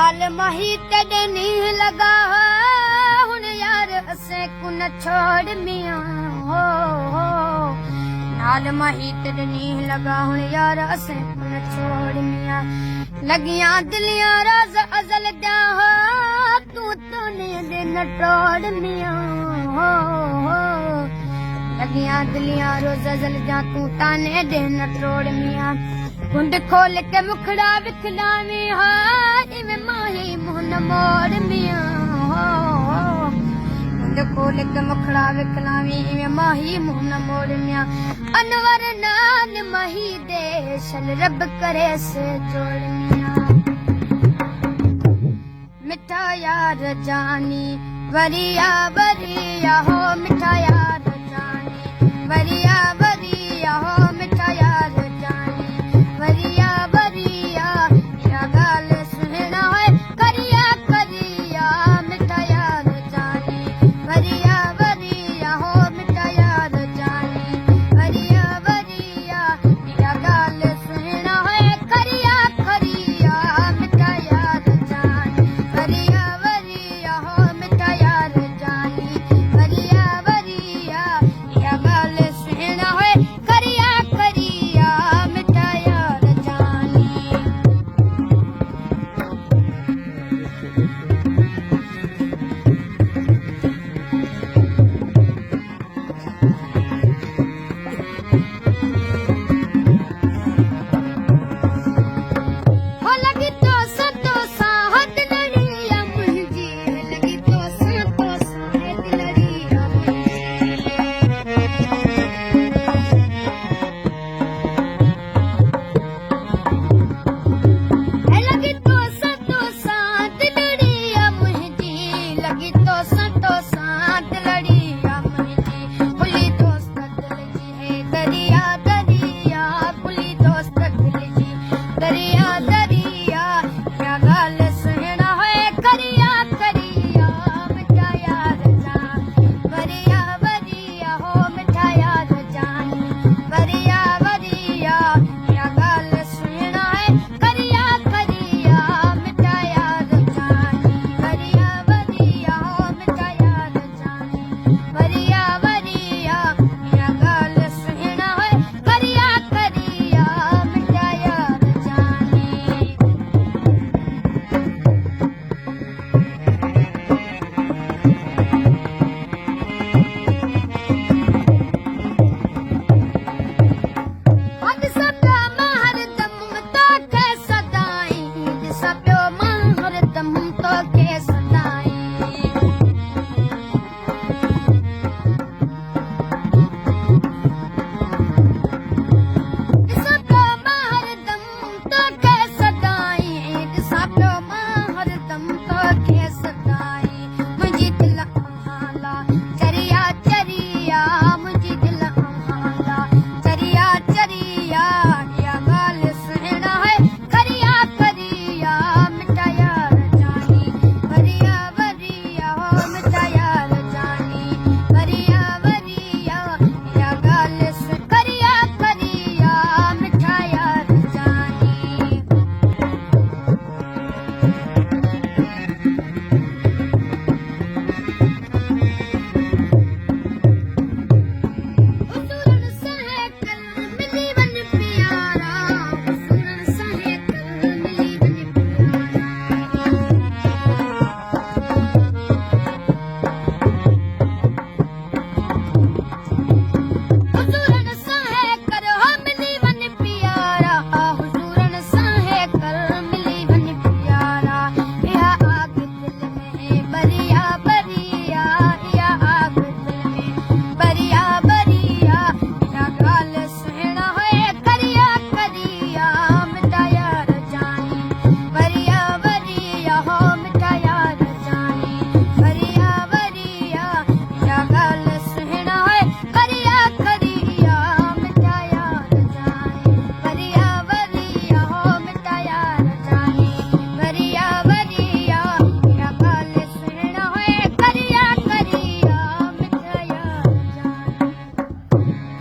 नाल माही तेरे नीं लगा हुण यार असें को न छोड़ मियां हो नाल माही तेरे नीं लगा हुण यार असें को न छोड़ मियां लगियां दिलियां राज अजल दा हो तू तूने दे न तोड़ मियां हो लगियां दिलियां रोज अजल दा तू ताने दे न तोड़ मियां कुंड खोल के मुखड़ा विखलावी हो इवें माही मुंह न मोड़ मियां हो कुंड खोल के मुखड़ा विखलावी इवें माही मुंह न मोड़ मियां अनवर नाल माही दे शन रब करे से जोड़ मियां मिठा यार जानी वरिया वरिया हो मिठा यार जानी वरिया वरिया हो